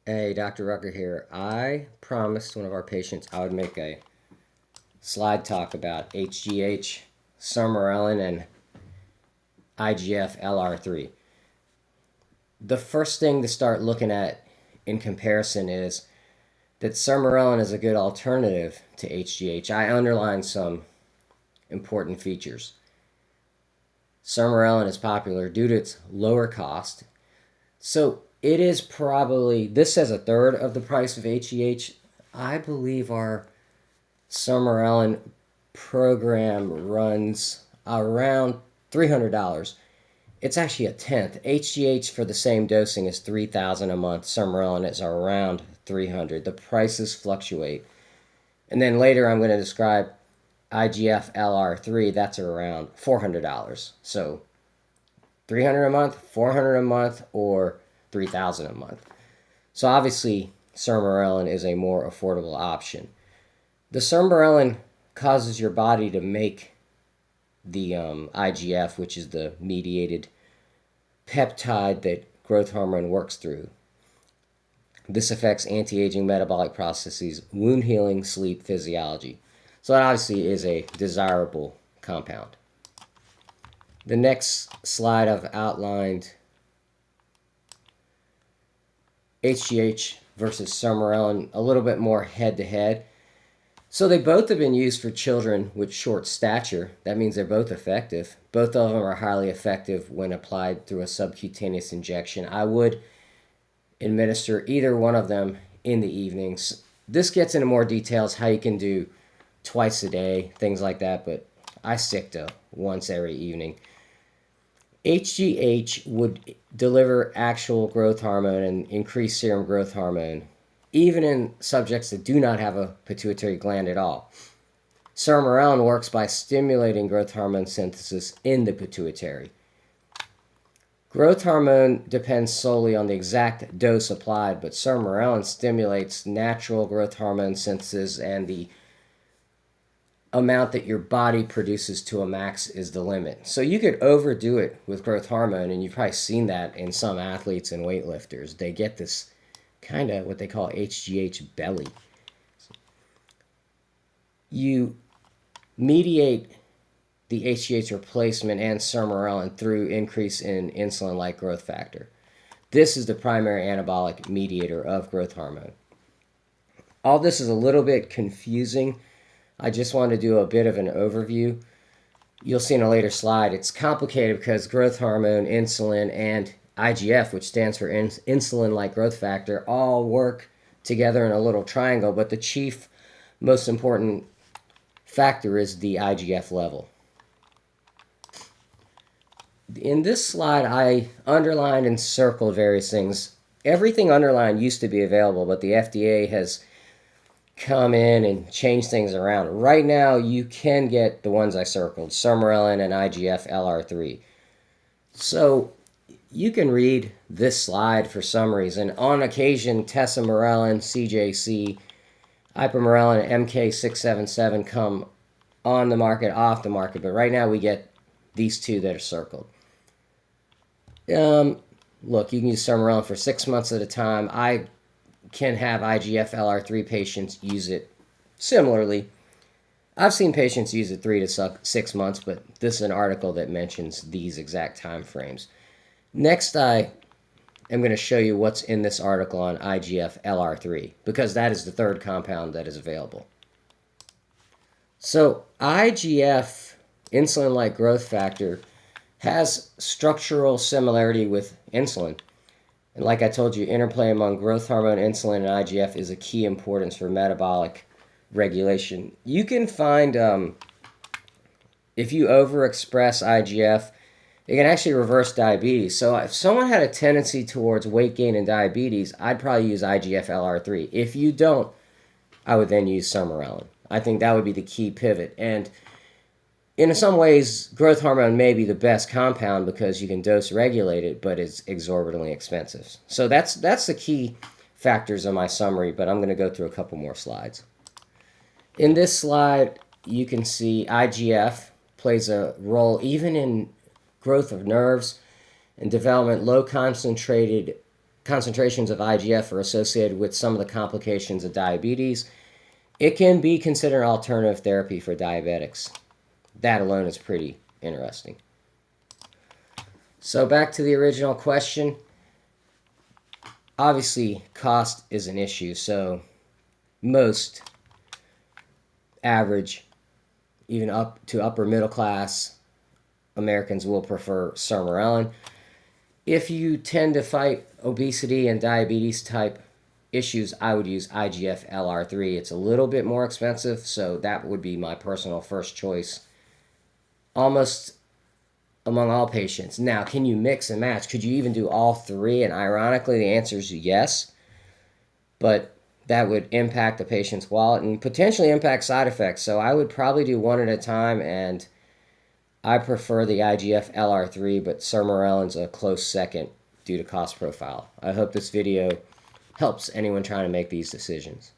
Hey, Dr. Rucker here. I promised one of our patients I would make a slide talk about HGH, sermorelin, and IGF-LR3. The first thing to start looking at in comparison is that sermorelin is a good alternative to HGH. I underlined some important features. Sermorelin is popular due to its lower cost. So it is probably, this says a third of the price of HGH. I believe our sermorelin program runs around $300. It's actually a tenth. HGH for the same dosing is $3,000 a month. Sermorelin is around $300. The prices fluctuate. And then later I'm going to describe IGF-LR3. That's around $400. So $300 a month, $400 a month, or $3,000 a month. So obviously, sermorelin is a more affordable option. The sermorelin causes your body to make the IGF, which is the mediated peptide that growth hormone works through. This affects anti-aging metabolic processes, wound healing, sleep, physiology. So that obviously is a desirable compound. The next slide I've outlined HGH versus sermorelin a little bit more head-to-head. So they both have been used for children with short stature. That means they're both effective. Both of them are highly effective when applied through a subcutaneous injection. I would administer either one of them in the evenings. This gets into more details, how you can do twice a day, things like that, but I stick to once every evening. HGH would deliver actual growth hormone and increase serum growth hormone, even in subjects that do not have a pituitary gland at all. Sermorelin works by stimulating growth hormone synthesis in the pituitary. Growth hormone depends solely on the exact dose applied, but sermorelin stimulates natural growth hormone synthesis, and the amount that your body produces to a max is the limit. So you could overdo it with growth hormone, and you've probably seen that in some athletes and weightlifters. They get this kind of what they call HGH belly. You mediate the HGH replacement and sermorelin through increase in insulin-like growth factor. This is the primary anabolic mediator of growth hormone. All this is a little bit confusing. I just want to do a bit of an overview. You'll see in a later slide, it's complicated because growth hormone, insulin, and IGF, which stands for insulin-like growth factor, all work together in a little triangle, but the chief, most important factor is the IGF level. In this slide, I underlined and circled various things. Everything underlined used to be available, but the FDA has come in and change things around. Right now, you can get the ones I circled, sermorelin and IGF-LR3. So you can read this slide for summaries, and on occasion, tesamorelin, CJC, ipamorelin, and MK677 come on the market, off the market, but right now we get these two that are circled. Look, you can use sermorelin for 6 months at a time. I can have IGF-LR3 patients use it similarly. I've seen patients use it 3 to 6 months, but this is an article that mentions these exact time frames. Next, I am going to show you what's in this article on IGF-LR3, because that is the third compound that is available. So IGF, insulin-like growth factor, has structural similarity with insulin. And like I told you, interplay among growth hormone, insulin, and IGF is a key importance for metabolic regulation. You can find, if you overexpress IGF, it can actually reverse diabetes. So if someone had a tendency towards weight gain and diabetes, I'd probably use IGF-LR3. If you don't, I would then use sermorelin. I think that would be the key pivot. And in some ways, growth hormone may be the best compound because you can dose regulate it, but it's exorbitantly expensive. So that's the key factors of my summary, but I'm going to go through a couple more slides. In this slide, you can see IGF plays a role even in growth of nerves and development. Low concentrated concentrations of IGF are associated with some of the complications of diabetes, it can be considered an alternative therapy for diabetics. That alone is pretty interesting. So back to the original question. Obviously, cost is an issue. So most average, even up to upper middle class Americans will prefer sermorelin. If you tend to fight obesity and diabetes type issues, I would use IGF LR3. It's a little bit more expensive, so that would be my personal first choice almost among all patients. Now, can you mix and match? Could you even do all three? And ironically, the answer is yes, but that would impact the patient's wallet and potentially impact side effects. So I would probably do one at a time, and I prefer the IGF LR3, but sermorelin's a close second due to cost profile. I hope this video helps anyone trying to make these decisions.